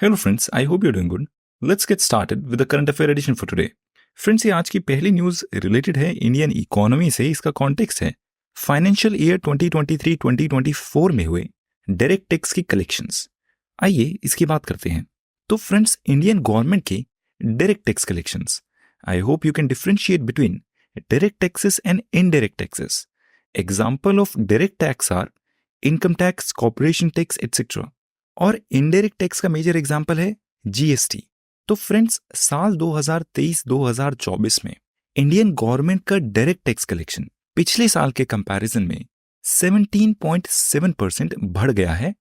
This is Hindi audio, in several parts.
Hello friends, I hope you're doing good. Let's get started with the current affair edition for today. Friends ये आज की पहली न्यूज़ रिलेटेड है इंडियन इकोनॉमी से। इसका कॉन्टेक्स्ट है फाइनेंशियल ईयर 2023-2024 में हुए डायरेक्ट टैक्स की कलेक्शंस। आइए इसकी बात करते हैं। तो फ्रेंड्स, इंडियन गवर्नमेंट के direct tax collections, I hope you can differentiate between direct taxes and indirect taxes. Example of direct tax are income tax, corporation tax etcetera. और इनडायरेक्ट टैक्स का मेजर एग्जाम्पल है जीएसटी। तो फ्रेंड्स, साल 2023-2024 में इंडियन गवर्नमेंट का डायरेक्ट टैक्स कलेक्शन पिछले साल के कंपैरिजन में 17.7% बढ़ गया है।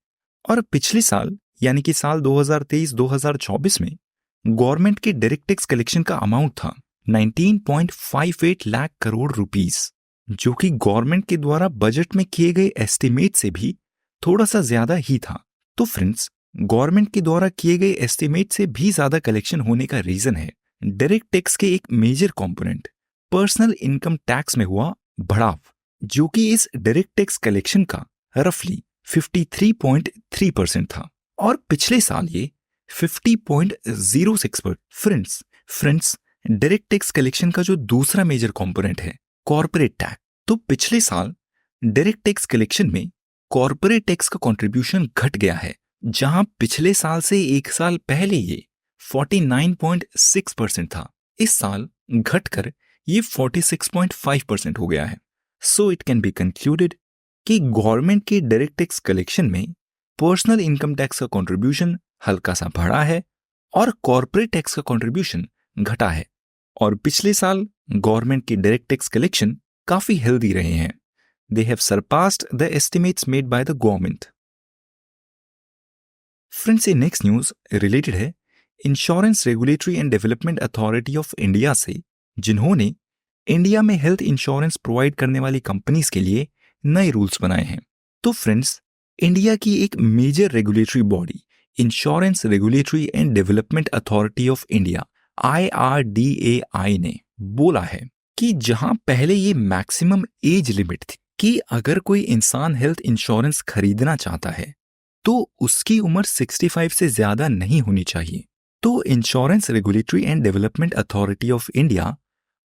और पिछले साल यानी कि साल 2023-2024 में गवर्नमेंट के डायरेक्ट टैक्स कलेक्शन का अमाउंट था 19.58 लाख करोड़ रुपीस, जो कि गवर्नमेंट के द्वारा बजट में किए गए एस्टिमेट से भी थोड़ा सा ज्यादा ही था। तो फ्रेंड्स, गवर्नमेंट के द्वारा किए गए एस्टिमेट से भी ज्यादा कलेक्शन होने का रीजन है डायरेक्ट टैक्स के एक major component personal income tax में हुआ बढ़ाव, जो कि इस डायरेक्ट टैक्स कलेक्शन का रफली 53.3% था और पिछले साल ये 50.06%। फ्रेंड्स, डायरेक्ट टैक्स कलेक्शन का जो दूसरा मेजर कंपोनेंट है कॉर्पोरेट टैक्स, तो पिछले साल डायरेक्ट टैक्स कलेक्शन में कॉर्पोरेट टैक्स का कंट्रीब्यूशन घट गया है, जहां पिछले साल से एक साल पहले ये 49.6% था। इस साल घटकर ये 46.5% हो गया है। So it can be concluded कि गवर्नमेंट के डायरेक्ट टैक्स कलेक्शन में पर्सनल इनकम टैक्स का कंट्रीब्यूशन हल्का सा बढ़ा है और कॉर्पोरेट टैक्स का कंट्रीब्यूशन घटा है। और पिछले साल गवर्नमेंट के डायरेक्ट टैक्स कलेक्शन काफी हेल्दी रहे हैं। They have surpassed the estimates made by the government. Friends, ये नेक्स्ट न्यूज रिलेटेड है insurance regulatory and development authority of India से, जिन्होंने इंडिया में हेल्थ इंश्योरेंस प्रोवाइड करने वाली कंपनीज के लिए नए रूल्स बनाए हैं। तो फ्रेंड्स, इंडिया की एक major regulatory body insurance regulatory and development authority of India IRDAI ने बोला है कि जहां पहले ये मैक्सिमम एज लिमिट थी कि अगर कोई इंसान हेल्थ इंश्योरेंस खरीदना चाहता है तो उसकी उम्र 65 से ज्यादा नहीं होनी चाहिए, तो insurance regulatory and development authority of India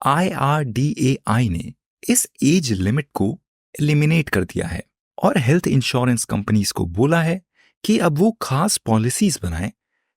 IRDAI ने इस एज लिमिट को एलिमिनेट कर दिया है और हेल्थ इंश्योरेंस कंपनीज को बोला है कि अब वो खास पॉलिसीज बनाएं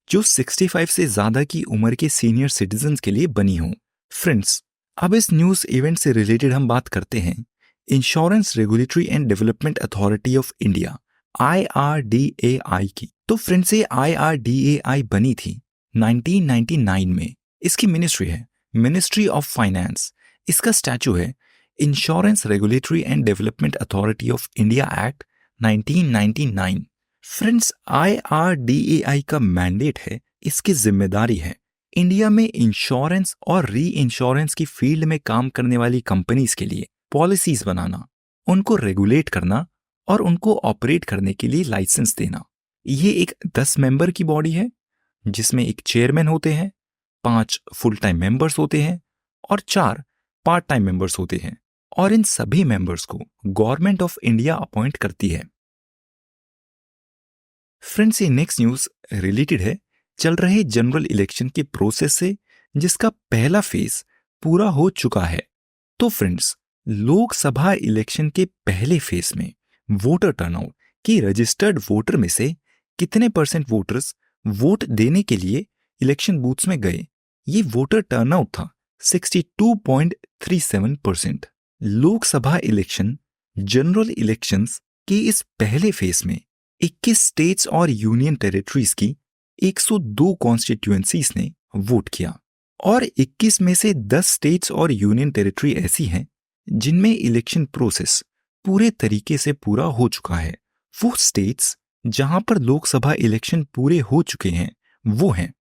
जो 65 से ज्यादा की उम्र के सीनियर सिटीजन्स के लिए बनी हो। फ्रेंड्स, अब इस न्यूज इवेंट से रिलेटेड हम बात करते हैं insurance regulatory and development authority of India IRDAI की। तो फ्रेंड्स, ये IRDAI बनी थी 1999 में। इसकी मिनिस्ट्री है मिनिस्ट्री ऑफ फाइनेंस। इसका स्टैचू है insurance regulatory and development authority of India act 1999। Friends, IRDAI का मैंडेट है, इसकी जिम्मेदारी है इंडिया में इंश्योरेंस और री इंश्योरेंस की फील्ड में काम करने वाली कंपनीज के लिए पॉलिसीज बनाना, उनको रेगुलेट करना और उनको ऑपरेट करने के लिए लाइसेंस देना। ये एक 10 मेंबर की बॉडी है जिसमें एक चेयरमैन होते हैं, 5 फुल टाइम मेंबर्स होते हैं और 4 पार्ट टाइम मेंबर्स होते हैं, और इन सभी मेंबर्स को गवर्नमेंट ऑफ इंडिया अपॉइंट करती है। फ्रेंड्स, ये नेक्स्ट न्यूज रिलेटेड है चल रहे जनरल इलेक्शन के प्रोसेस से, जिसका पहला फेज पूरा हो चुका है। तो फ्रेंड्स, लोकसभा इलेक्शन के पहले फेज में वोटर टर्नआउट की रजिस्टर्ड वोटर में से कितने परसेंट वोटर्स वोट देने के लिए इलेक्शन बूथ्स में गए, ये वोटर टर्नआउट था 62.37%। लोकसभा इलेक्शन जनरल इलेक्शंस के इस पहले फेज में 21 स्टेट्स और यूनियन टेरिटरीज की 102 कॉन्स्टिट्यूएंसीज ने वोट किया और 21 में से 10 स्टेट्स और यूनियन टेरिटरी ऐसी हैं जिनमें इलेक्शन प्रोसेस पूरे तरीके से पूरा हो चुका है। वो स्टेट्स जहां पर लोकसभा इलेक्शन पूरे हो चुके हैं वो हैं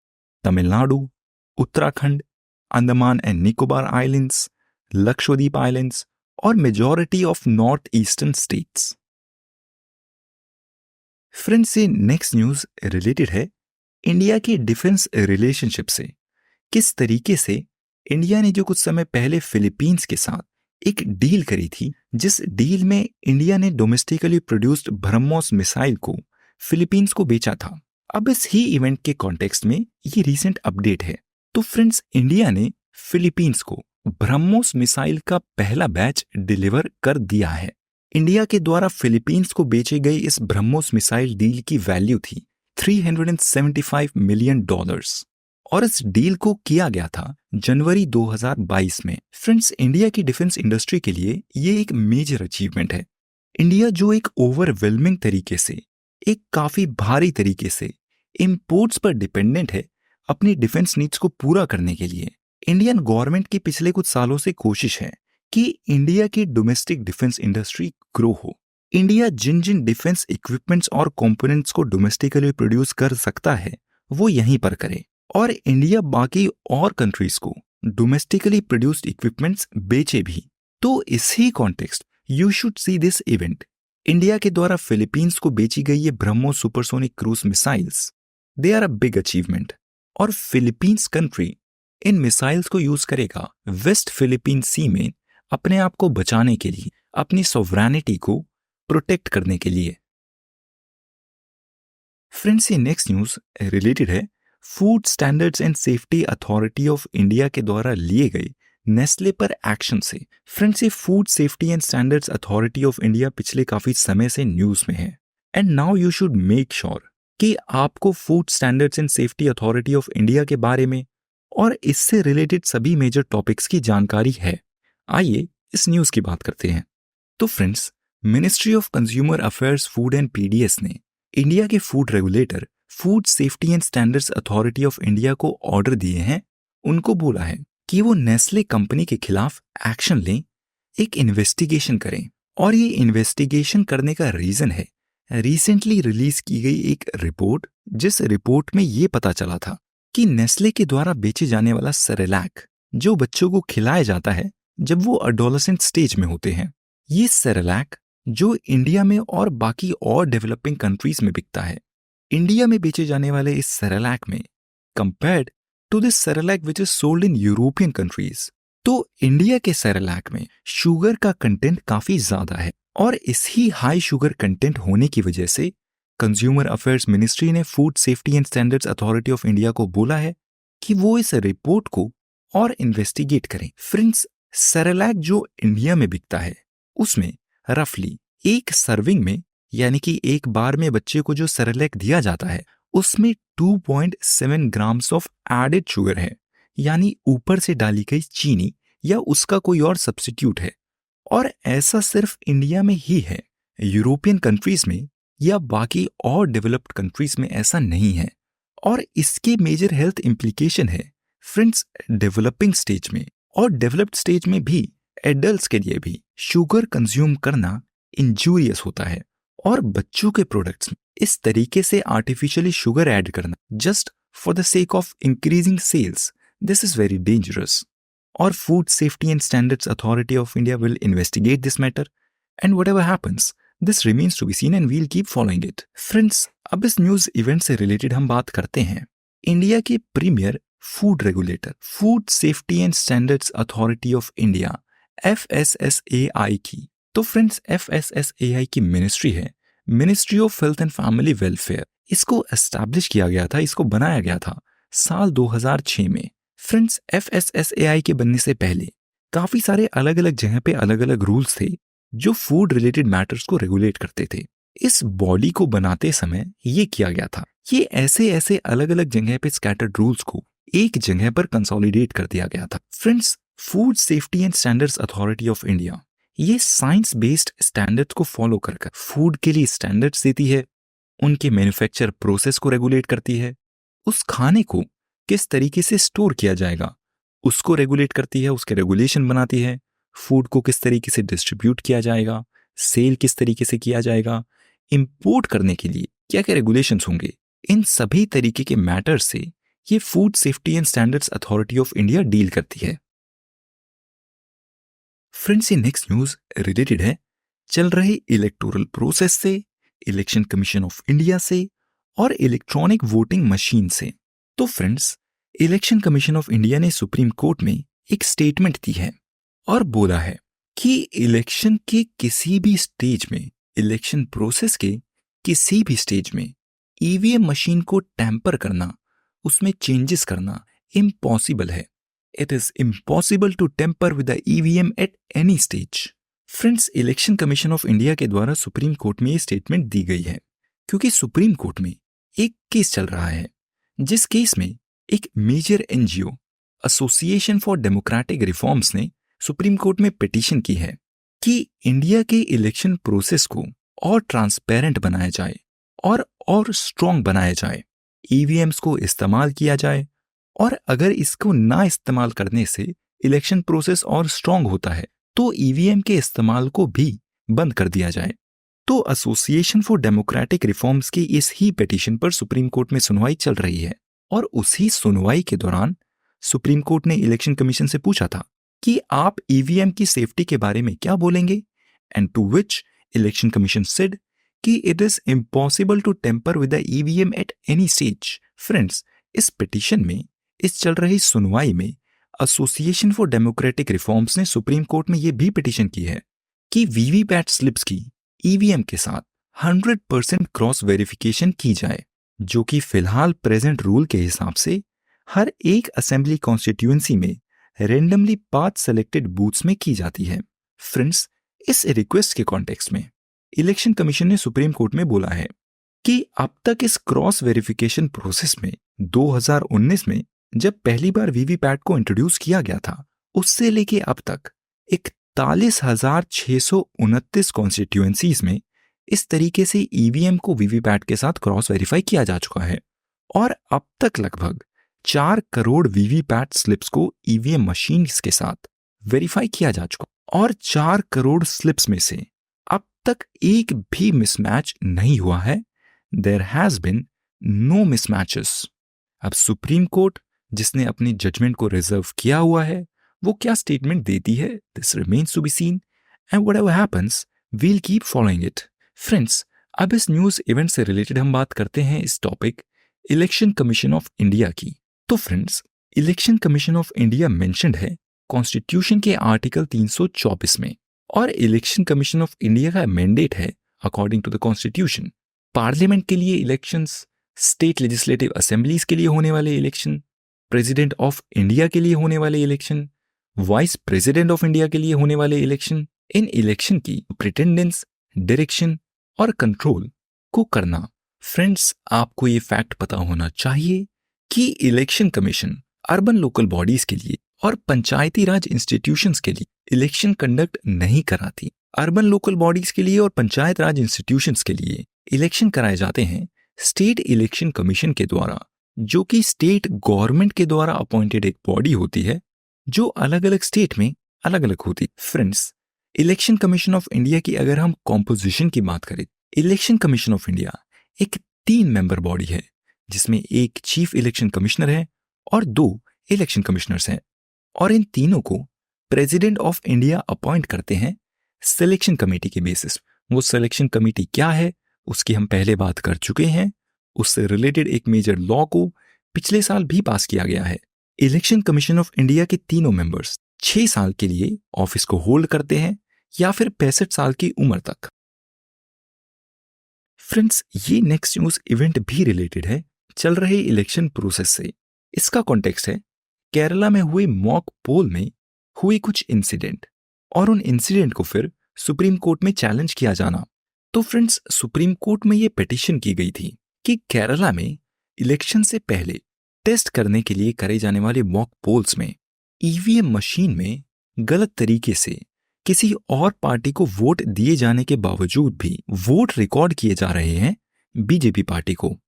Tamil Nadu, Uttarakhand, Andaman and Nicobar islands, Lakshadweep islands और majority of north eastern states. Friends, ये नेक्स्ट न्यूज रिलेटेड है इंडिया के डिफेंस रिलेशनशिप से। किस तरीके से इंडिया ने जो कुछ समय पहले फिलीपींस के साथ एक डील करी थी, जिस डील में इंडिया ने डोमेस्टिकली प्रोड्यूस्ड ब्रह्मोस मिसाइल को फिलीपींस को बेचा था, अब इस ही इवेंट के कॉन्टेक्स्ट में ये रीसेंट अपडेट है। तो फ्रेंड्स, इंडिया ने फिलीपींस को ब्रह्मोस मिसाइल का पहला बैच डिलीवर कर दिया है। इंडिया के द्वारा फिलीपींस को बेचे गए इस ब्रह्मोस मिसाइल डील की वैल्यू थी $375 मिलियन, और इस डील को किया गया था जनवरी 2022 में। फ्रेंड्स, इंडिया की डिफेंस इंडस्ट्री के लिए ये एक मेजर अचीवमेंट है। इंडिया जो एक ओवरवेलमिंग तरीके से, एक काफी भारी तरीके से इंपोर्ट्स पर डिपेंडेंट है अपनी डिफेंस नीड्स को पूरा करने के लिए, इंडियन गवर्नमेंट की पिछले कुछ सालों से कोशिश है कि इंडिया की डोमेस्टिक डिफेंस इंडस्ट्री ग्रो हो। इंडिया जिन जिन डिफेंस इक्विपमेंट्स और कंपोनेंट्स को डोमेस्टिकली प्रोड्यूस कर सकता है वो यहीं पर करे, और इंडिया बाकी और कंट्रीज को डोमेस्टिकली प्रोड्यूस्ड इक्विपमेंट्स बेचे भी। तो इसी context you should see this event. India के द्वारा फिलीपींस को बेची गई ये BrahMos supersonic cruise missiles, they are a big achievement. और फिलीपींस कंट्री इन मिसाइल्स को यूज करेगा वेस्ट फिलीपीन सी में अपने आप को बचाने के लिए, अपनी सोवरेनिटी को प्रोटेक्ट करने के लिए। फ्रेंड्स, ये नेक्स्ट न्यूज रिलेटेड है food standards and safety authority of India के द्वारा लिए गए नेस्ले पर एक्शन से। फ्रेंड्स, ये food safety and standards authority of India पिछले काफी समय से न्यूज में है, and now you should make sure कि आपको food standards and safety authority of India के बारे में और इससे रिलेटेड सभी मेजर टॉपिक्स की जानकारी है। आइए इस न्यूज की बात करते हैं। तो friends, ministry of consumer affairs, food and PDS ने इंडिया के food regulator food safety and standards authority of India को ऑर्डर दिए हैं। उनको बोला है कि वो नेस्ले कंपनी के खिलाफ एक्शन लें, एक इन्वेस्टिगेशन करें। और ये इन्वेस्टिगेशन करने का रीजन है रिसेंटली रिलीज की गई एक रिपोर्ट, जिस रिपोर्ट में ये पता चला था कि नेस्ले के द्वारा बेचे जाने वाला सेरेलैक, जो बच्चों को खिलाया जाता है जब वो अडोलेसेंट स्टेज में होते हैं, ये सेरेलैक जो इंडिया में और बाकी और डेवलपिंग कंट्रीज में बिकता है, इंडिया में बेचे जाने वाले इस सेरेलैक में compared to this Cerelac which is sold in European countries, तो इंडिया के सेरेलैक में शुगर का कंटेंट काफी ज्यादा है। और इसी हाई शुगर कंटेंट होने की वजह से कंज्यूमर अफेयर्स मिनिस्ट्री ने food safety and standards authority of India को बोला है कि वो इस रिपोर्ट को और इन्वेस्टिगेट करें। फ्रेंड्स, सेरेलैक जो इंडिया में बिकता है उसमें रफली एक सर्विंग में, यानी कि एक बार में बच्चे को जो सेरेलैक दिया जाता है उसमें 2.7 ग्राम्स ऑफ एडेड शुगर है, यानी ऊपर से डाली गई चीनी या उसका कोई और सब्स्टिट्यूट है। और ऐसा सिर्फ इंडिया में ही है, यूरोपियन कंट्रीज में या बाकी और डेवलप्ड कंट्रीज में ऐसा नहीं है। और इसके मेजर हेल्थ इंप्लीकेशन है फ्रेंड्स डेवलपिंग स्टेज में और डेवलप्ड स्टेज में भी एडल्ट्स के लिए भी शुगर कंज्यूम करना इंजूरियस होता है। और बच्चों के प्रोडक्ट्स में इस तरीके से आर्टिफिशियली शुगर ऐड करना just for the sake of increasing sales, this is very dangerous. और food safety and standards authority of India will investigate this matter, and whatever happens this remains to be seen and we'll keep following it. Friends, अब इस न्यूज इवेंट से रिलेटेड हम बात करते हैं इंडिया के premier food regulator food safety and standards authority of India FSSAI की। तो फ्रेंड्स, FSSAI की मिनिस्ट्री है ministry of health and family welfare. इसको एस्टैब्लिश किया गया था, इसको बनाया गया था साल 2006 में। फ्रेंड्स, FSSAI के बनने से पहले काफी सारे अलग अलग जगह पे अलग अलग रूल्स थे जो फूड रिलेटेड मैटर्स को रेगुलेट करते थे। इस बॉडी को बनाते समय ये किया गया था, ये ऐसे ऐसे अलग अलग जगह पे स्कैटर्ड रूल्स को एक जगह पर कंसोलिडेट कर दिया गया था। Friends, food safety and standards authority of India ये साइंस बेस्ड स्टैंडर्ड्स को फॉलो कर फूड के लिए स्टैंडर्ड्स देती है, उनके मैन्युफैक्चर प्रोसेस को रेगुलेट करती है, उस खाने को किस तरीके से स्टोर किया जाएगा उसको रेगुलेट करती है, उसके रेगुलेशन बनाती है, फूड को किस तरीके से डिस्ट्रीब्यूट किया जाएगा, सेल किस तरीके से किया जाएगा, इंपोर्ट करने के लिए क्या क्या रेगुलेशंस होंगे, इन सभी तरीके के मैटर से ये food safety and standards authority of India deal करती है। फ्रेंड्स, ये नेक्स्ट न्यूज रिलेटेड है चल रहे इलेक्टोरल प्रोसेस से, इलेक्शन कमीशन ऑफ इंडिया से और इलेक्ट्रॉनिक वोटिंग मशीन से। तो friends, election commission of India ने सुप्रीम कोर्ट में एक स्टेटमेंट दी है और बोला है कि इलेक्शन के किसी भी स्टेज में, इलेक्शन प्रोसेस के किसी भी स्टेज में ईवीएम मशीन को टैंपर करना, उसमें चेंजेस करना इम्पॉसिबल है। It is impossible to tamper with the EVM at any stage. Friends, election commission of India के द्वारा सुप्रीम कोर्ट में ये स्टेटमेंट दी गई है क्योंकि सुप्रीम कोर्ट में एक केस चल रहा है, जिस केस में एक major NGO association for democratic reforms ने सुप्रीम कोर्ट में पिटीशन की है कि इंडिया के इलेक्शन प्रोसेस को और ट्रांसपेरेंट बनाया जाए और स्ट्रॉन्ग बनाया जाए, ईवीएम्स को इस्तेमाल किया जाए, और अगर इसको ना इस्तेमाल करने से इलेक्शन प्रोसेस और स्ट्रॉन्ग होता है तो ईवीएम के इस्तेमाल को भी बंद कर दिया जाए। तो एसोसिएशन फॉर डेमोक्रेटिक रिफॉर्म्स की इस ही पिटीशन पर सुप्रीम कोर्ट में सुनवाई चल रही है और उसी सुनवाई के दौरान सुप्रीम कोर्ट ने इलेक्शन कमीशन से पूछा था कि आप ईवीएम की सेफ्टी के बारे में क्या बोलेंगे, and to which election commission said कि it is impossible to tamper with the EVM at any stage. Friends, इस पिटीशन में, इस चल रही सुनवाई में एसोसिएशन फॉर डेमोक्रेटिक रिफॉर्म्स ने सुप्रीम कोर्ट में यह भी पिटीशन की है कि वीवीपैट स्लिप्स की ईवीएम के साथ 100% क्रॉस वेरिफिकेशन की जाए, जो कि फिलहाल प्रेजेंट रूल के हिसाब से हर एक असेंबली कॉन्स्टिट्यूएंसी में रेंडमली 5 सेलेक्टेड बूथ्स में की जाती है। फ्रेंड्स, इस रिक्वेस्ट के कॉन्टेक्स्ट में इलेक्शन कमीशन ने सुप्रीम कोर्ट में बोला है कि अब तक इस क्रॉस वेरिफिकेशन प्रोसेस में 2019 में जब पहली बार वीवीपैट को इंट्रोड्यूस किया गया था, उससे लेके अब तक 41,629 कॉन्स्टिट्यूएंसीज में इस तरीके से ईवीएम को वीवीपैट के साथ क्रॉस वेरीफाई किया जा चुका है और अब तक लगभग 4 करोड़ वीवीपैट स्लिप्स को ईवीएम मशीन्स के साथ वेरीफाई किया जा चुका, और 4 करोड़ स्लिप्स में से अब तक एक भी मिसमैच नहीं हुआ है। There has been no mismatches. अब सुप्रीम कोर्ट, जिसने अपनी जजमेंट को रिजर्व किया हुआ है, वो क्या स्टेटमेंट देती है, this remains to be seen, and whatever happens will keep following it. Friends, अब इस न्यूज इवेंट से रिलेटेड हम बात करते हैं इस topic election commission of India की। तो friends, election commission of India mentioned है कॉन्स्टिट्यूशन के आर्टिकल 324 में, और इलेक्शन कमीशन ऑफ इंडिया का मैंडेट है according to the constitution parliament के लिए इलेक्शंस, स्टेट लेजिस्लेटिव असेंबलीज के लिए होने वाले इलेक्शन, प्रेसिडेंट ऑफ इंडिया के लिए होने वाले election, vice president of India के लिए होने वाले इलेक्शन, इन इलेक्शन की प्रिटेंडेंस, डायरेक्शन और कंट्रोल को करना। फ्रेंड्स, आपको ये फैक्ट पता होना चाहिए कि election commission urban local bodies के लिए और पंचायती राज इंस्टीट्यूशंस के लिए इलेक्शन कंडक्ट नहीं कराती। अर्बन लोकल बॉडीज के लिए और पंचायत राज इंस्टीट्यूशंस के लिए इलेक्शन कराए जाते हैं स्टेट इलेक्शन कमीशन के द्वारा, जो कि स्टेट गवर्नमेंट के द्वारा अपॉइंटेड एक बॉडी होती है जो अलग अलग स्टेट में अलग अलग होती। Friends, election commission of India की अगर हम कॉम्पोजिशन की बात करें, इलेक्शन कमीशन ऑफ इंडिया एक 3 मेंबर बॉडी है जिसमें एक चीफ इलेक्शन कमिश्नर है और 2 इलेक्शन कमिश्नर्स हैं, और इन तीनों को प्रेसिडेंट ऑफ इंडिया अपॉइंट करते हैं सिलेक्शन कमेटी के बेसिस। वो सिलेक्शन कमेटी क्या है उसकी हम पहले बात कर चुके हैं। उससे रिलेटेड एक मेजर लॉ को पिछले साल भी पास किया गया है। इलेक्शन कमीशन ऑफ इंडिया के तीनों मेंबर्स 6 साल के लिए ऑफिस को होल्ड करते हैं या फिर 65 साल की उम्र तक। फ्रेंड्स, ये नेक्स्ट न्यूज इवेंट भी रिलेटेड है चल रहे इलेक्शन प्रोसेस से। इसका कॉन्टेक्स्ट है केरला में हुए मॉक पोल में हुए कुछ इंसिडेंट, और उन इंसिडेंट को फिर सुप्रीम कोर्ट में चैलेंज किया जाना। तो फ्रेंड्स, सुप्रीम कोर्ट में ये पिटीशन की गई थी कि केरला में इलेक्शन से पहले टेस्ट करने के लिए करे जाने वाले मॉक पोल्स में ईवीएम मशीन में गलत तरीके से किसी और पार्टी को वोट दिए जाने के बावजूद भी वोट रिकॉर्ड किए जा रहे हैं बीजेपी पार्टी को।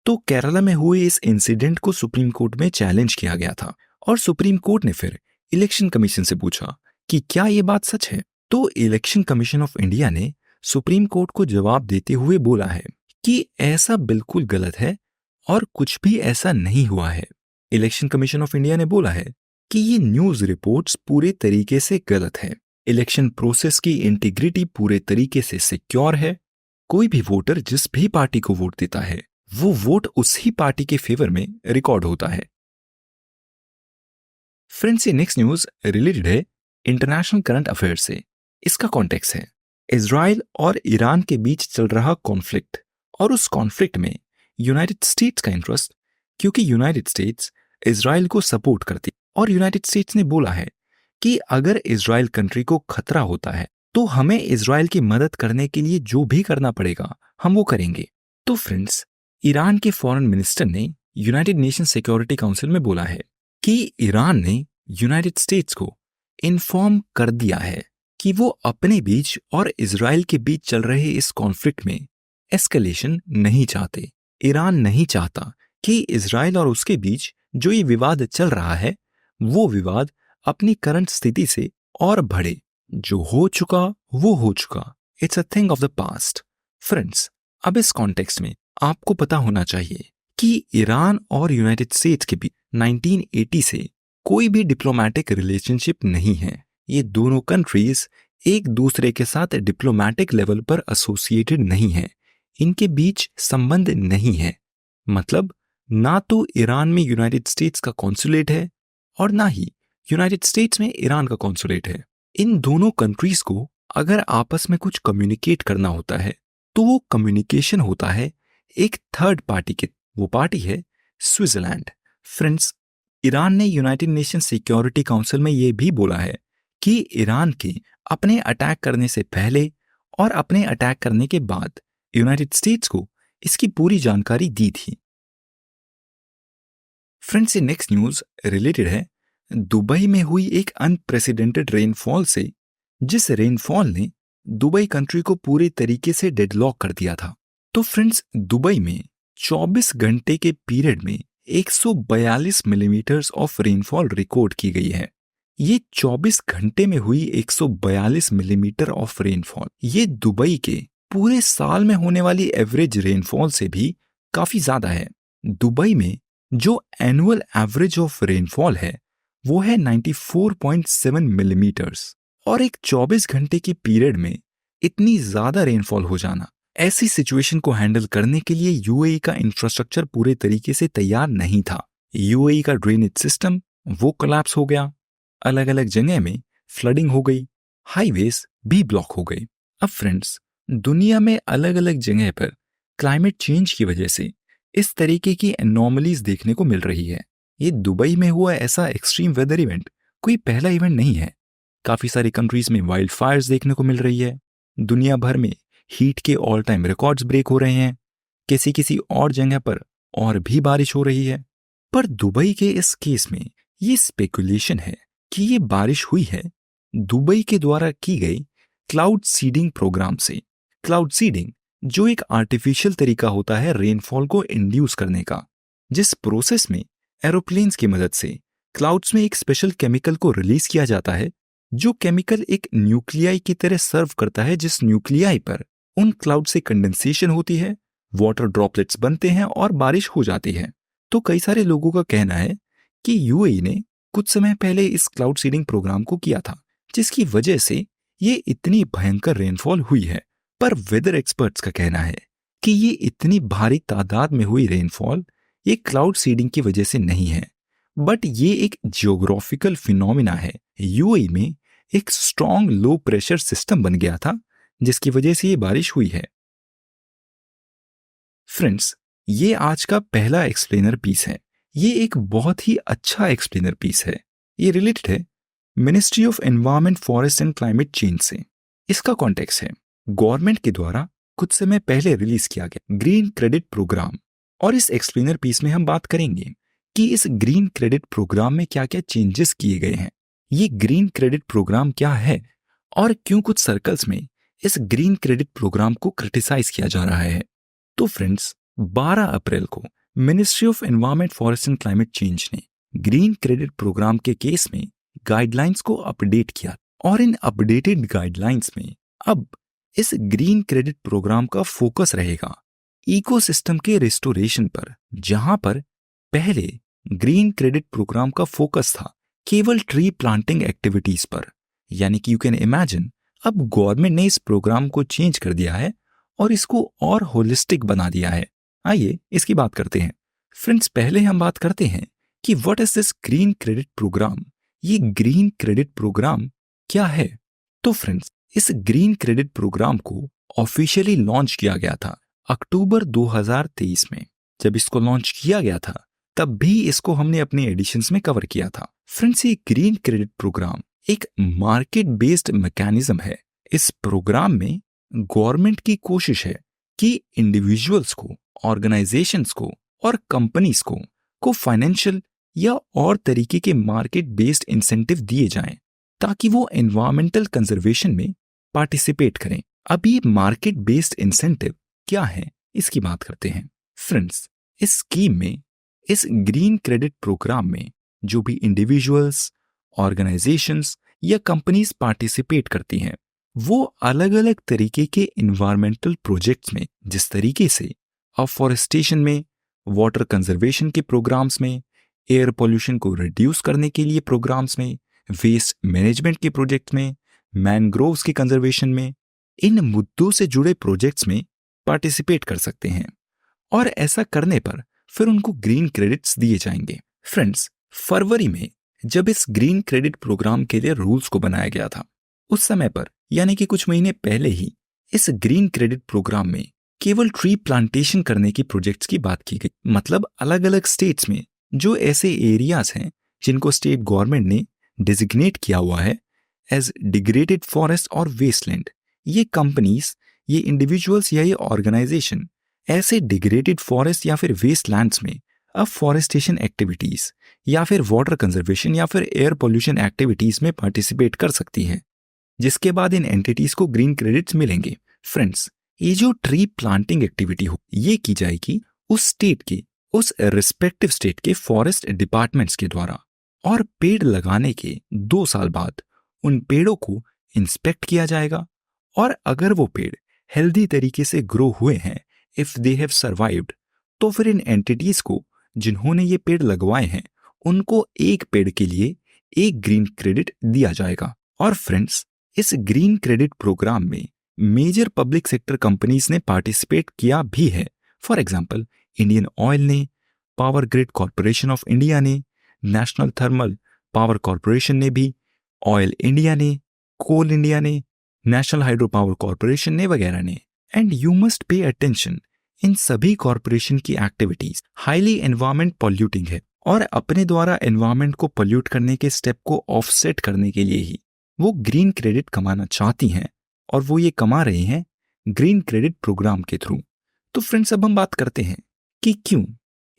तो केरला में हुए इस इंसिडेंट को सुप्रीम कोर्ट में चैलेंज किया गया था, और सुप्रीम कोर्ट ने फिर इलेक्शन कमीशन से पूछा कि क्या ये बात सच है। तो इलेक्शन कमीशन ऑफ इंडिया ने सुप्रीम कोर्ट को जवाब देते हुए बोला है कि ऐसा बिल्कुल गलत है और कुछ भी ऐसा नहीं हुआ है। इलेक्शन कमीशन ऑफ इंडिया ने बोला है कि ये न्यूज रिपोर्ट्स पूरे तरीके से गलत है। इलेक्शन प्रोसेस की इंटीग्रिटी पूरे तरीके से सिक्योर है। कोई भी वोटर जिस भी पार्टी को वोट देता है वो वोट उसी पार्टी के फेवर में रिकॉर्ड होता है। फ्रेंड्स, ये नेक्स्ट न्यूज रिलेटेड है इंटरनेशनल करंट अफेयर से। इसका कॉन्टेक्स्ट है इजराइल और ईरान के बीच चल रहा कॉन्फ्लिक्ट, और उस कॉन्फ्लिक्ट में यूनाइटेड स्टेट्स का इंटरेस्ट, क्योंकि यूनाइटेड स्टेट्स इजराइल को सपोर्ट करती और यूनाइटेड स्टेट्स ने बोला है कि अगर इजराइल कंट्री को खतरा होता है तो हमें इजराइल की मदद करने के लिए जो भी करना पड़ेगा हम वो करेंगे। तो फ्रेंड्स, ईरान के फॉरेन मिनिस्टर ने यूनाइटेड नेशन सिक्योरिटी काउंसिल में बोला है कि ईरान ने यूनाइटेड स्टेट्स को इन्फॉर्म कर दिया है कि वो अपने बीच और इजराइल के बीच चल रहे इस कॉन्फ्लिक्ट में एस्केलेशन नहीं चाहते। ईरान नहीं चाहता कि इजराइल और उसके बीच जो ये विवाद चल रहा है वो विवाद अपनी करंट स्थिति से और बढ़े। जो हो चुका वो हो चुका, it's a thing of the past. Friends, अब इस कॉन्टेक्स्ट में आपको पता होना चाहिए कि ईरान और यूनाइटेड स्टेट्स के बीच 1980 से कोई भी डिप्लोमेटिक रिलेशनशिप नहीं है। ये दोनों कंट्रीज एक दूसरे के साथ डिप्लोमेटिक लेवल पर एसोसिएटेड नहीं है, इनके बीच संबंध नहीं है। मतलब ना तो ईरान में यूनाइटेड स्टेट्स का कॉन्सुलेट है और ना ही यूनाइटेड स्टेट्स में ईरान का कॉन्सुलेट है। इन दोनों कंट्रीज को अगर आपस में कुछ कम्युनिकेट करना होता है तो वो कम्युनिकेशन होता है एक थर्ड पार्टी के, वो पार्टी है स्विट्जरलैंड। फ्रेंड्स, ईरान ने यूनाइटेड नेशन सिक्योरिटी काउंसिल में ये भी बोला है कि ईरान के अपने अटैक करने से पहले और अपने अटैक करने के बाद यूनाइटेड स्टेट्स को इसकी पूरी जानकारी दी थी। फ्रेंड्स, ये नेक्स्ट न्यूज रिलेटेड है दुबई में हुई एक अनप्रेसिडेंटेड रेनफॉल से, जिस रेनफॉल ने दुबई कंट्री को पूरे तरीके से डेडलॉक कर दिया था। तो फ्रेंड्स, दुबई में 24 घंटे के पीरियड में 142 मिलीमीटर्स ऑफ रेनफॉल रिकॉर्ड की गई है। ये 24 घंटे में हुई 142 मिलीमीटर ऑफ रेनफॉल, ये दुबई के पूरे साल में होने वाली एवरेज रेनफॉल से भी काफी ज्यादा है। दुबई में जो एनुअल एवरेज ऑफ रेनफॉल है वो है 94.7 मिलीमीटर्स, और एक 24 घंटे के पीरियड में इतनी ज्यादा रेनफॉल हो जाना, ऐसी सिचुएशन को हैंडल करने के लिए यूएई का इंफ्रास्ट्रक्चर पूरे तरीके से तैयार नहीं था। यूएई का ड्रेनेज सिस्टम वो कोलैप्स हो गया, अलग अलग जगह में फ्लडिंग हो गई, हाईवेज भी ब्लॉक हो गए। अब फ्रेंड्स, दुनिया में अलग अलग जगह पर क्लाइमेट चेंज की वजह से इस तरीके की एनॉमलीज देखने को मिल रही है। ये दुबई में हुआ ऐसा एक्सट्रीम वेदर इवेंट कोई पहला इवेंट नहीं है। काफी सारी कंट्रीज में वाइल्ड फायर्स देखने को मिल रही है, दुनिया भर में हीट के ऑल टाइम रिकॉर्ड्स ब्रेक हो रहे हैं, किसी किसी और जगह पर और भी बारिश हो रही है। पर दुबई के इस केस में ये स्पेकुलेशन है कि ये बारिश हुई है दुबई के द्वारा की गई क्लाउड सीडिंग प्रोग्राम से। क्लाउड सीडिंग जो एक आर्टिफिशियल तरीका होता है रेनफॉल को इंड्यूस करने का, जिस प्रोसेस में एरोप्लेन्स की मदद से क्लाउड्स में एक स्पेशल केमिकल को रिलीज किया जाता है, जो केमिकल एक न्यूक्लियाई की तरह सर्व करता है, जिस न्यूक्लियाई पर उन क्लाउड से कंडेंसेशन होती है, वाटर ड्रॉपलेट्स बनते हैं और बारिश हो जाती है। तो कई सारे लोगों का कहना है कि यूएई ने कुछ समय पहले इस क्लाउड सीडिंग प्रोग्राम को किया था, जिसकी वजह से ये इतनी भयंकर रेनफॉल हुई है। पर वेदर एक्सपर्ट्स का कहना है कि ये इतनी भारी तादाद में हुई रेनफॉल ये क्लाउड सीडिंग की वजह से नहीं है, बट ये एक जियोग्राफिकल फिनोमिना है। यूएई में एक स्ट्रॉन्ग लो प्रेशर सिस्टम बन गया था, जिसकी वजह से ये बारिश हुई है। फ्रेंड्स, ये आज का पहला एक्सप्लेनर पीस है। ये एक बहुत ही अच्छा एक्सप्लेनर पीस है। ये रिलेटेड है ministry of environment, forest and climate change से। इसका कॉन्टेक्स्ट है गवर्नमेंट के द्वारा कुछ समय पहले रिलीज किया गया ग्रीन क्रेडिट प्रोग्राम, और इस एक्सप्लेनर पीस में हम बात करेंगे कि इस ग्रीन क्रेडिट प्रोग्राम में क्या क्या चेंजेस किए गए हैं, ये ग्रीन क्रेडिट प्रोग्राम क्या है और क्यों कुछ सर्कल्स में इस ग्रीन क्रेडिट प्रोग्राम को क्रिटिसाइज किया जा रहा है। तो फ्रेंड्स, 12 अप्रैल को ministry of environment, forest and climate change ने ग्रीन क्रेडिट प्रोग्राम के केस में गाइडलाइंस को अपडेट किया, और इन अपडेटेड गाइडलाइंस में अब इस ग्रीन क्रेडिट प्रोग्राम का फोकस रहेगा इकोसिस्टम के रिस्टोरेशन पर, जहां पर पहले ग्रीन क्रेडिट प्रोग्राम का फोकस था केवल ट्री प्लांटिंग एक्टिविटीज पर। यानी कि यू कैन इमेजिन अब गवर्नमेंट ने इस प्रोग्राम को चेंज कर दिया है और इसको और होलिस्टिक बना दिया है। आइए इसकी बात करते हैं। फ्रेंड्स, पहले हम बात करते हैं कि what is this green credit programme. ये ग्रीन क्रेडिट प्रोग्राम क्या है? तो फ्रेंड्स, इस ग्रीन क्रेडिट प्रोग्राम को ऑफिशियली लॉन्च किया गया था अक्टूबर 2023 में, जब इसको लॉन्च किया गया था तब भी इसको हमने अपने एडिशंस में कवर किया था। फ्रेंड्स, ये ग्रीन क्रेडिट प्रोग्राम एक मार्केट बेस्ड मैकेनिज्म है। इस प्रोग्राम में गवर्नमेंट की कोशिश है कि इंडिविजुअल्स को, ऑर्गेनाइजेशंस को और कंपनीज को फाइनेंशियल या और तरीके के मार्केट बेस्ड इंसेंटिव दिए जाएं ताकि वो एनवायरमेंटल कंजर्वेशन में पार्टिसिपेट करें। अब ये मार्केट बेस्ड इंसेंटिव क्या है, इसकी बात करते हैं। फ्रेंड्स, इस स्कीम में, इस ग्रीन क्रेडिट प्रोग्राम में जो भी इंडिविजुअल्स, ऑर्गेनाइजेशंस या कंपनीज पार्टिसिपेट करती हैं वो अलग अलग तरीके के इन्वायरमेंटल प्रोजेक्ट्स में, जिस तरीके से अफॉरेस्टेशन में, वाटर कंजर्वेशन के प्रोग्राम्स में, एयर पोल्यूशन को रिड्यूस करने के लिए प्रोग्राम्स में, वेस्ट मैनेजमेंट के प्रोजेक्ट में, मैनग्रोव्स के कंजर्वेशन में, इन मुद्दों से जुड़े प्रोजेक्ट्स में पार्टिसिपेट कर सकते हैं और ऐसा करने पर फिर उनको ग्रीन क्रेडिट्स दिए जाएंगे। फ्रेंड्स, फरवरी में जब इस ग्रीन क्रेडिट प्रोग्राम के लिए रूल्स को बनाया गया था, उस समय पर यानी कि कुछ महीने पहले ही इस ग्रीन क्रेडिट प्रोग्राम में केवल ट्री प्लांटेशन करने की प्रोजेक्ट्स की बात की गई। मतलब अलग अलग स्टेट्स में जो ऐसे एरियाज हैं जिनको स्टेट गवर्नमेंट ने डिजिग्नेट किया हुआ है एज डिग्रेडेड फॉरेस्ट और वेस्टलैंड, ये कंपनीज, ये इंडिविजुअल्स या ये ऑर्गेनाइजेशन ऐसे डिग्रेडेड फॉरेस्ट या फिर वेस्टलैंड्स में अब फॉरेस्टेशन एक्टिविटीज या फिर वाटर कंजर्वेशन या फिर एयर पोल्यूशन एक्टिविटीज में पार्टिसिपेट कर सकती हैं, जिसके बाद इन एंटिटीज को ग्रीन क्रेडिट्स मिलेंगे। फ्रेंड्स, ये जो ट्री प्लांटिंग एक्टिविटी हो ये की जाएगी उस स्टेट के, उस रिस्पेक्टिव स्टेट के फॉरेस्ट डिपार्टमेंट्स के द्वारा, और पेड़ लगाने के 2 साल बाद उन पेड़ों को इंस्पेक्ट किया जाएगा और अगर वो पेड़ हेल्दी तरीके से ग्रो हुए हैं, इफ दे हैव सर्वाइव्ड, तो फिर इन एंटिटीज को जिन्होंने ये पेड़ लगवाए हैं उनको एक पेड़ के लिए एक ग्रीन क्रेडिट दिया जाएगा। और फ्रेंड्स, इस ग्रीन क्रेडिट प्रोग्राम में मेजर पब्लिक सेक्टर कंपनीज ने पार्टिसिपेट किया भी है। फॉर एग्जांपल, इंडियन ऑयल ने, power grid corporation of India ने, नेशनल थर्मल पावर कॉरपोरेशन ने भी, ऑयल इंडिया ने, कोल इंडिया ने, नेशनल हाइड्रो पावर कॉरपोरेशन ने वगैरह ने। And you must pay attention, इन सभी कॉरपोरेशन की एक्टिविटीज हाईली एनवायरमेंट पॉल्यूटिंग है और अपने द्वारा एनवायरमेंट को पॉल्यूट करने के स्टेप को ऑफसेट करने के लिए ही वो ग्रीन क्रेडिट कमाना चाहती हैं और वो ये कमा रहे हैं ग्रीन क्रेडिट प्रोग्राम के थ्रू। तो फ्रेंड्स, अब हम बात करते हैं कि क्यों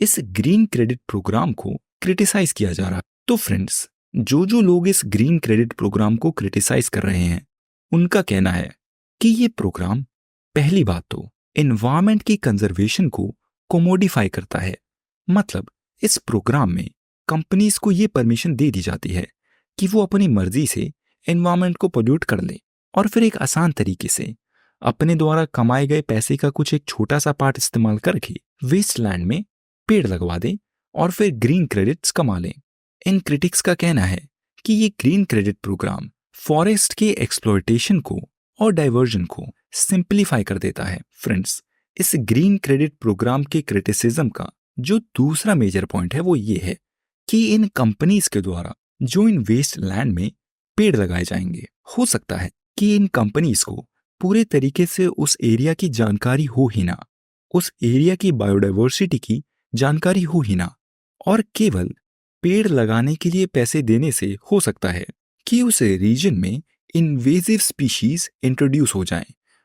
इस ग्रीन क्रेडिट प्रोग्राम को क्रिटिसाइज किया जा रहा है। तो फ्रेंड्स, जो लोग इस ग्रीन क्रेडिट प्रोग्राम को क्रिटिसाइज कर रहे हैं उनका कहना है कि ये प्रोग्राम पहली बात तो एनवायरमेंट की कंजर्वेशन को कोमोडिफाई करता है। मतलब इस प्रोग्राम में कंपनीज को ये परमिशन दे दी जाती है कि वो अपनी मर्जी से एनवायरमेंट को पोल्यूट कर ले और फिर एक आसान तरीके से अपने द्वारा कमाए गए पैसे का कुछ एक छोटा सा पार्ट इस्तेमाल करके वेस्टलैंड में पेड़ लगवा दें और फिर ग्रीन क्रेडिट्स कमा लें। इन क्रिटिक्स का कहना है कि ये ग्रीन क्रेडिट प्रोग्राम फॉरेस्ट के एक्सप्लॉयटेशन को और डाइवर्जन को सिंप्लीफाई कर देता है। फ्रेंड्स, इस ग्रीन क्रेडिट प्रोग्राम के क्रिटिसिज्म का जो दूसरा मेजर पॉइंट है वो ये है कि इन कंपनीज के द्वारा जो इन वेस्ट लैंड में पेड़ लगाए जाएंगे, हो सकता है कि इन कंपनीज को पूरे तरीके से उस एरिया की जानकारी हो ही ना, उस एरिया की बायोडाइवर्सिटी की जानकारी हो ही ना, और केवल पेड़ लगाने के लिए पैसे देने से हो सकता है कि उस रीजन में इन्वेजिव स्पीशीज इंट्रोड्यूस हो जाएं,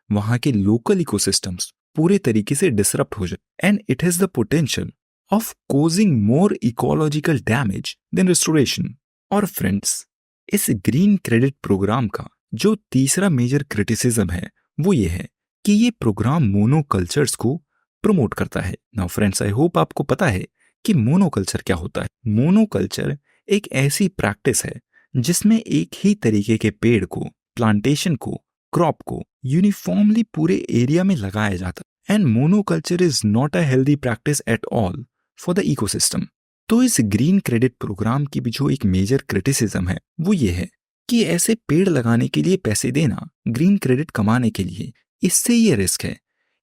वहां के लोकल इकोसिस्टम्स पूरे तरीके से डिसरप्ट हो जाए and it has the potential of causing more ecological damage than restoration. और फ्रेंड्स, इस ग्रीन क्रेडिट प्रोग्राम का जो तीसरा मेजर क्रिटिसिज्म है वो ये है कि ये प्रोग्राम मोनोकल्चर्स को प्रमोट करता है। नाउ फ्रेंड्स, आई होप आपको पता है कि मोनोकल्चर क्या होता है। मोनोकल्चर एक ऐसी प्रैक्टिस है जिसमें एक ही तरीके के पेड़ को, प्लांटेशन को, क्रॉप को यूनिफॉर्मली पूरे एरिया में लगाया जाता है and monoculture is not a healthy practice at all for the ecosystem. तो इस ग्रीन क्रेडिट प्रोग्राम की भी जो एक मेजर क्रिटिसिज्म है वो ये है कि ऐसे पेड़ लगाने के लिए पैसे देना, ग्रीन क्रेडिट कमाने के लिए, इससे ये रिस्क है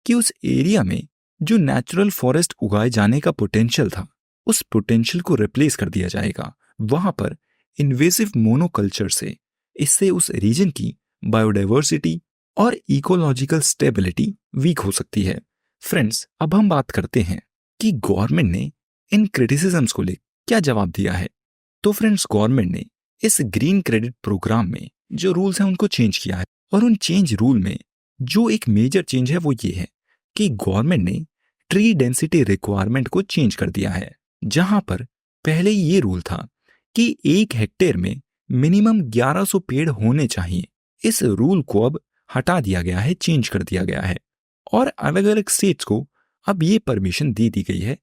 कि उस एरिया में जो नेचुरल फॉरेस्ट उगाए जाने का पोटेंशियल था उस पोटेंशियल को रिप्लेस कर दिया जाएगा वहां पर इन्वेसिव मोनोकल्चर से। इससे उस रीजन की बायोडाइवर्सिटी और इकोलॉजिकल स्टेबिलिटी वीक हो सकती है। फ्रेंड्स, अब हम बात करते हैं कि गवर्नमेंट ने इन क्रिटिसिजम्स को लेकर क्या जवाब दिया है। तो फ्रेंड्स, गवर्नमेंट ने इस ग्रीन क्रेडिट प्रोग्राम में जो रूल्स हैं उनको चेंज किया है, और उन चेंज रूल में जो एक मेजर चेंज है वो ये है कि गवर्नमेंट ने ट्री डेंसिटी रिक्वायरमेंट को चेंज कर दिया है। जहां पर पहले ये रूल था कि 1 हेक्टेयर में मिनिमम 1100 पेड़ होने चाहिए, इस रूल को अब हटा दिया गया है, चेंज कर दिया गया है। और अलग अलग स्टेट्स को अब ये परमिशन दे दी गई है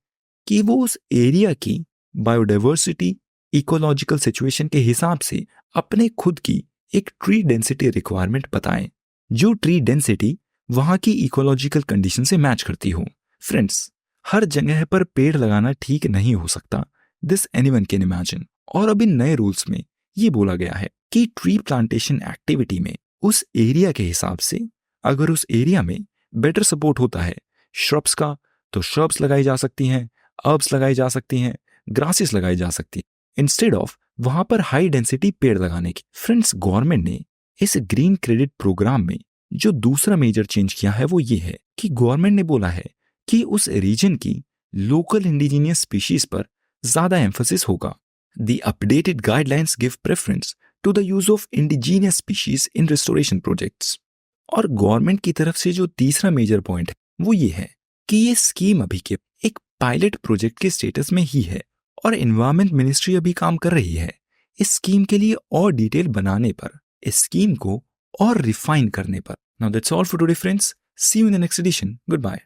कि वो उस एरिया की बायोडाइवर्सिटी, इकोलॉजिकल सिचुएशन के हिसाब से अपने खुद की एक ट्री डेंसिटी रिक्वायरमेंट बताएं, जो ट्री डेंसिटी वहां की इकोलॉजिकल कंडीशन से मैच करती हो। फ्रेंड्स, हर जगह पर पेड़ लगाना ठीक नहीं हो सकता, दिस एनीवन कैन इमेजिन। और अब इन नए रूल्स में ये बोला गया है कि ट्री प्लांटेशन एक्टिविटी में उस एरिया के हिसाब से, अगर उस एरिया में बेटर सपोर्ट होता है श्रब्स का, तो श्रब्स लगाई जा सकती हैं, अर्ब्स लगाई जा सकती हैं, ग्रासेस लगाई जा सकती हैं, इंस्टेड ऑफ वहां पर हाई डेंसिटी पेड़ लगाने की। फ्रेंड्स, गवर्नमेंट ने इस ग्रीन क्रेडिट प्रोग्राम में जो दूसरा मेजर चेंज किया है वो ये है कि गवर्नमेंट ने बोला है कि उस रीजन की लोकल इंडिजीनियस स्पीशीज पर ज्यादा एम्फोसिस होगा। The updated guidelines give preference to the use of indigenous species in restoration projects. और गवर्नमेंट की तरफ से जो तीसरा मेजर पॉइंट है वो ये है कि ये स्कीम अभी के एक पायलट प्रोजेक्ट के स्टेटस में ही है, और एनवायरमेंट मिनिस्ट्री अभी काम कर रही है इस स्कीम के लिए और डिटेल बनाने पर, इस स्कीम को और रिफाइन करने पर। Now that's all for today friends, see you in the next edition, good bye.